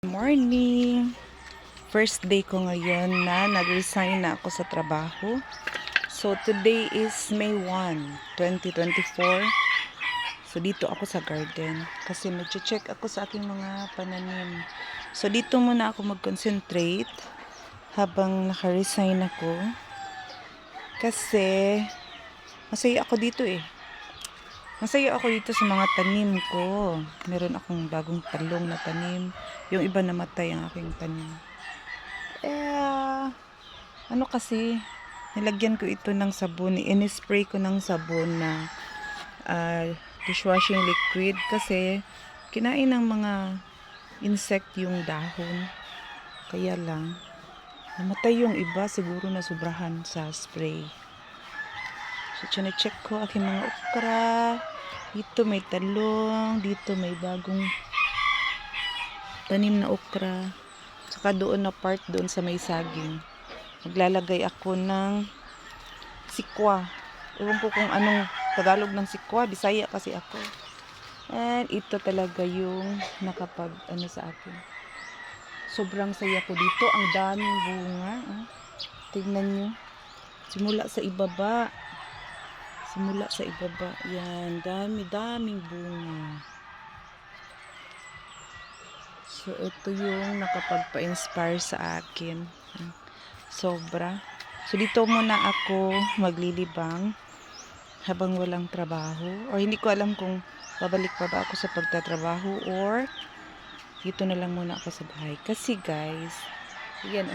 Morning! First day ko ngayon na nag-resign na ako sa trabaho. So, today is May 1, 2024. So, dito ako sa garden. Kasi mag-check ako sa aking mga pananim. So, dito muna ako mag-concentrate habang naka-resign ako. Kasi, masaya ako dito eh. Masaya ako dito sa mga tanim ko. Meron akong bagong talong na tanim. Yung iba namatay ang aking tanim. Ano kasi, nilagyan ko ito ng sabon. In-spray ko ng sabon na dishwashing liquid kasi kinain ng mga insect yung dahon. Kaya lang, namatay yung iba. Siguro na sobrahan sa spray. So, check ko aking mga okra. Dito may talong. Dito may bagong tanim na okra. Saka doon na part doon sa may saging. Maglalagay ako ng sikwa. Ewan ko kung anong Tagalog ng sikwa. Bisaya kasi ako. And ito talaga yung nakapag sa akin. Sobrang saya ko dito. Ang daming bunga. Tignan nyo. Simula sa ibaba. Yan. Daming bunga. So, ito yung nakapagpa-inspire sa akin. Sobra. So, dito muna ako maglilibang habang walang trabaho. Or hindi ko alam kung babalik pa ba ako sa pagtatrabaho or dito na lang muna ako sa bahay. Kasi guys, yan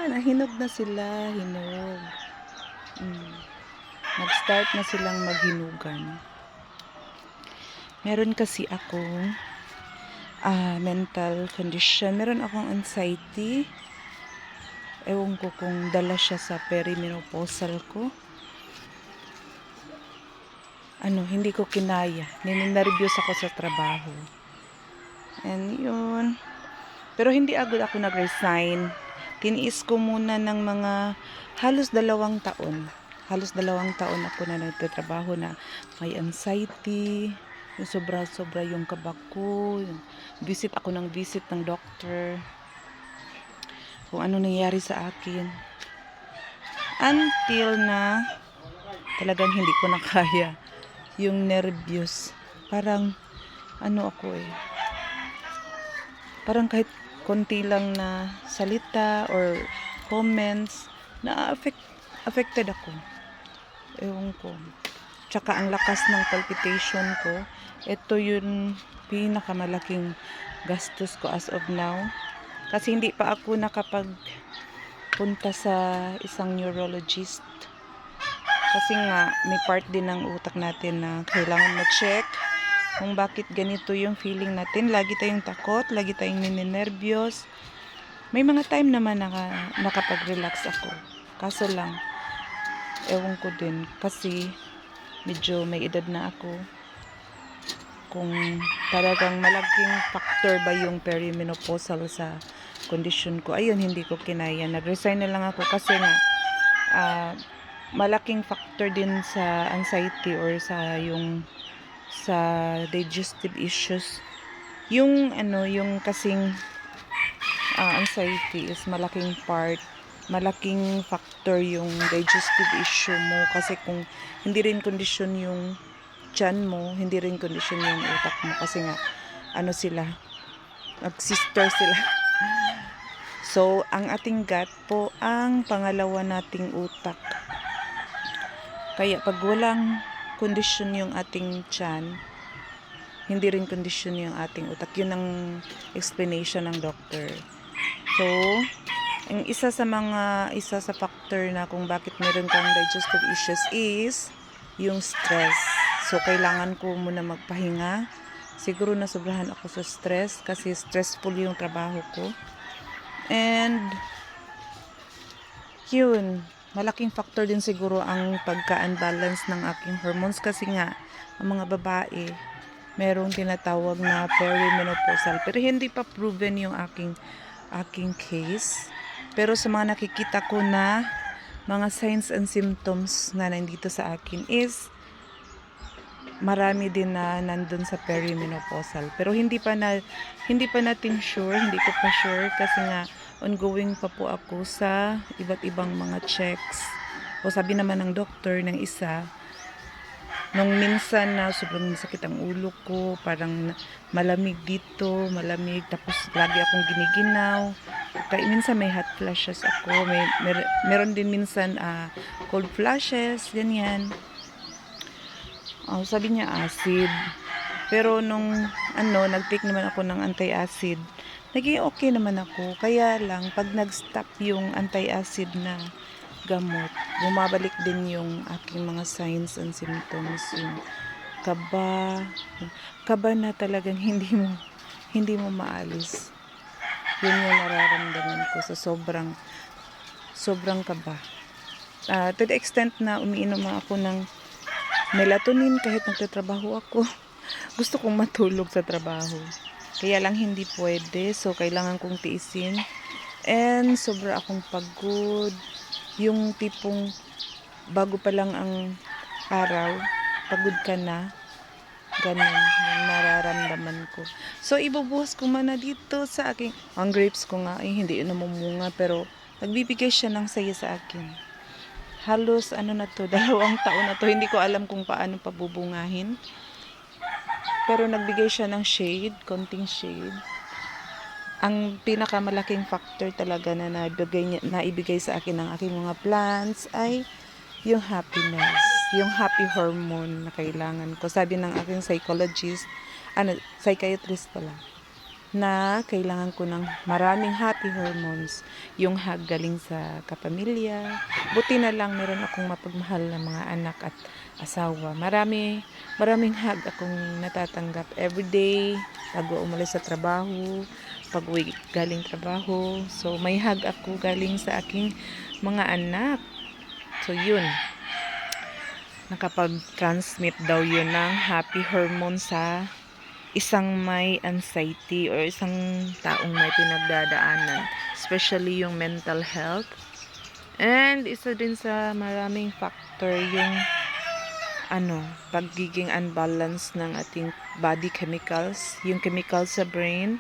nahinog na sila. Hinog. Nag-start na silang maghinugan. Meron kasi akong mental condition. Meron akong anxiety. Ewan ko kung dala siya sa perimenopausal ko. Hindi ko kinaya. Ninenervyos ako sa trabaho. And yun. Pero hindi agad ako nag-resign. Tiniis ko muna ng mga halos 2 taon. Halos 2 taon ako na nagtatrabaho na may anxiety. Yung sobra-sobra yung kabak ko. Visit ako ng doctor. Kung ano nangyari sa akin. Until na talagang hindi ko na kaya. Yung nervyos. Parang parang kahit konti lang na salita or comments affected ako. Ewan ko. Tsaka ang lakas ng palpitation ko. Ito yung pinakamalaking gastos ko as of now. Kasi hindi pa ako nakapagpunta sa isang neurologist. Kasi nga, may part din ng utak natin na kailangan ma-check kung bakit ganito yung feeling natin. Lagi tayong takot, lagi tayong ninenervyos. May mga time naman nakapag-relax ako. Kaso lang, ewan ko din. Kasi medyo may edad na ako. Kung talagang malaking factor ba yung perimenopausal sa condition ko. Ayun, hindi ko kinaya. Nag-resign na lang ako kasi nga malaking factor din sa anxiety or sa digestive issues. Yung kasing anxiety is malaking factor yung digestive issue mo kasi kung hindi rin kondisyon yung tiyan mo, hindi rin kondisyon yung utak mo kasi nga sila mag-sister sila. So, ang ating gut po ang pangalawa nating utak. Kaya pag walang kondisyon yung ating tiyan, hindi rin kondisyon yung ating utak. Yun ang explanation ng doctor. So, ang isa sa factor na kung bakit meron kang digestive issues is yung stress. So, kailangan ko muna magpahinga. Siguro nasobrahan ako sa stress kasi stressful yung trabaho ko. And, yun, malaking factor din siguro ang pagka-unbalance ng aking hormones kasi nga, ang mga babae, merong tinatawag na perimenopausal. Pero hindi pa proven yung aking case. Pero sa mga nakikita ko na mga signs and symptoms na nandito sa akin is marami din na nandun sa perimenopausal. Pero hindi pa natin sure, hindi ko pa sure kasi nga ongoing pa po ako sa iba't ibang mga checks. O sabi naman ng doktor ng isa, nung minsan na sobrang sakit ang ulo ko, parang malamig dito, malamig, tapos lagi akong giniginaw. Kaya minsan may hot flashes ako, meron din minsan cold flashes, ganyan. Sabi niya acid. Pero nung nag-take naman ako ng anti-acid, naging okay naman ako. Kaya lang, pag nag-stop yung anti-acid na gamot, bumabalik din yung aking mga signs and symptoms. Yung kaba, kaba na talagang hindi mo maalis. Yun yung nararamdaman ko sa sobrang kaba. To the extent na umiinom ako ng melatonin kahit nagtatrabaho ako. Gusto kong matulog sa trabaho. Kaya lang hindi pwede. So, kailangan kong tiisin. And, sobra akong pagod. Yung tipong bago pa lang ang araw, pagod ka na. Ganun yung nararamdaman ko. So, ibubuhos ko muna dito sa aking... Ang grapes ko nga, hindi yun namumunga. Pero, nagbibigay siya ng saya sa akin. Halos 2 taon na to, hindi ko alam kung paano pabubungahin. Pero nagbigay siya ng shade, konting shade. Ang pinakamalaking factor talaga na naibigay sa akin ng aking mga plants ay yung happiness, yung happy hormone na kailangan ko. Sabi ng aking psychiatrist pala, na kailangan ko ng maraming happy hormones, yung hug galing sa kapamilya. Buti na lang meron akong mapagmahal na mga anak at asawa. Maraming hug akong natatanggap everyday bago umalis sa trabaho, pag uwi galing trabaho. So may hug ako galing sa aking mga anak. So yun, nakapag-transmit daw yun ng happy hormone sa isang may anxiety or isang taong may pinagdadaanan, especially yung mental health. And isa din sa maraming factor yung pagiging unbalance ng ating body chemicals, yung chemicals sa brain.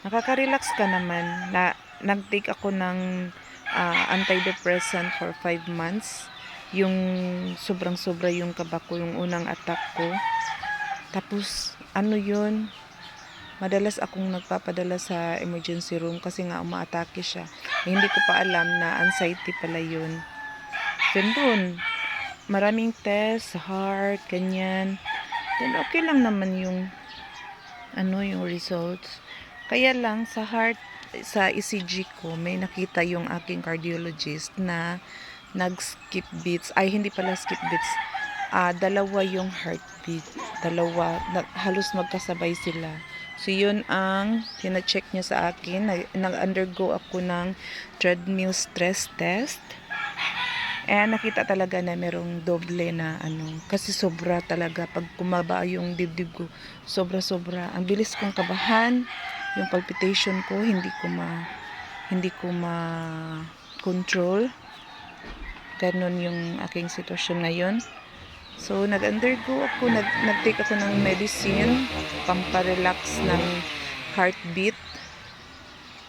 Nakaka-relax ka naman. Nag-take ako ng antidepressant for 5 months. Yung sobrang-sobra yung kaba ko, yung unang attack ko. Tapos, yun, madalas akong nagpapadala sa emergency room kasi nga umaatake siya. Hindi ko pa alam na anxiety pala yun. Then doon, maraming test sa heart, ganyan. Then okay lang naman yung results. Kaya lang sa heart, sa ECG ko, may nakita yung aking cardiologist na nag-skip beats. Ay, hindi pala skip beats. Dalawa yung heartbeat. Halos magkasabay sila. So, yun ang tina-check niya sa akin. Nag-undergo ako ng treadmill stress test. And nakita talaga na merong doble na kasi sobra talaga. Pag kumaba yung dibdib ko, sobra. Ang bilis kong kabahan. Yung palpitation ko, hindi ko ma-control. Ganon yung aking sitwasyon ngayon. So, nag-undergo ako, nag-take ako ng medicine, pamparelax ng heartbeat.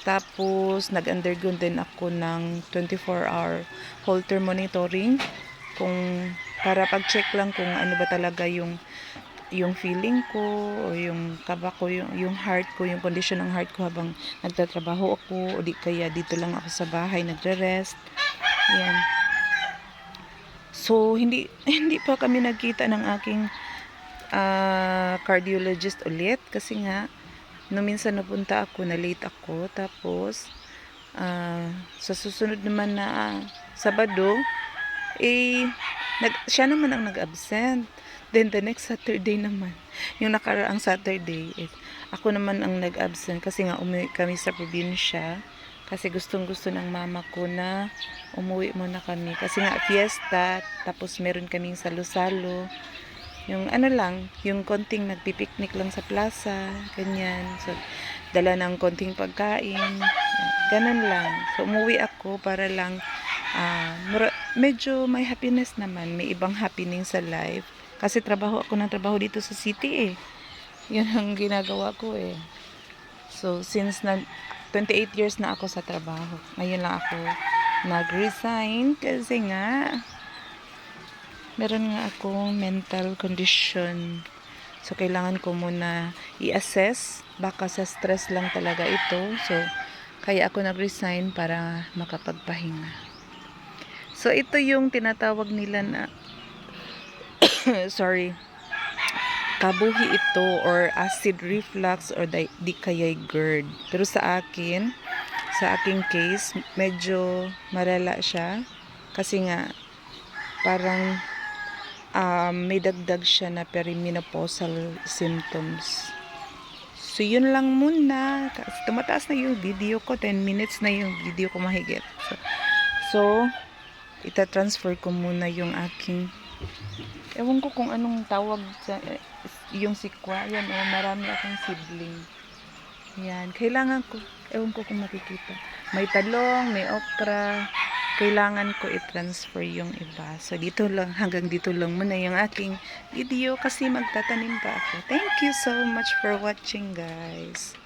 Tapos, nag-undergo din ako ng 24-hour Holter monitoring. Para pag-check lang kung ano ba talaga yung feeling ko, o yung kaba ko, yung heart ko, yung condition ng heart ko habang nagtatrabaho ako, o di kaya dito lang ako sa bahay, nagre-rest. Yan. So, hindi pa kami nagkita ng aking cardiologist ulit kasi nga, minsan napunta ako, na late ako. Tapos, sa susunod naman na Sabado, siya naman ang nag-absent. Then, the next Saturday naman, yung nakaraang Saturday, ako naman ang nag-absent kasi nga umuwi kami sa probinsya. Kasi gustong-gusto ng mama ko na umuwi muna kami. Kasi nga fiesta, tapos meron kaming salo-salo. Yung yung konting nagpipiknik lang sa plaza, ganyan. So, dala ng konting pagkain, ganun lang. So, umuwi ako para lang, medyo may happiness naman. May ibang happening sa life. Kasi trabaho ako ng trabaho dito sa city eh. Yan ang ginagawa ko eh. So, since 28 years na ako sa trabaho. Ngayon lang ako nag-resign kasi nga meron nga akong mental condition. So, kailangan ko muna i-assess. Baka sa stress lang talaga ito. So, kaya ako nag-resign para makapagpahinga. So, ito yung tinatawag nila na sorry, kabuhi ito or acid reflux or di kaya'y GERD. Pero sa aking case, medyo malala siya kasi nga parang may dagdag siya na perimenopausal symptoms. So, yun lang muna. Tumataas na yung video ko. 10 minutes na yung video ko mahigit. So ita-transfer ko muna yung aking ewan ko kung anong tawag sa yung sikwa. Yan o, marami akong sibling. Yan, kailangan ko, ewan ko kung makikita. May talong, may okra. Kailangan ko i-transfer yung iba. So, dito lang, hanggang dito lang muna yung aking video kasi magtatanim pa ako. Thank you so much for watching, guys.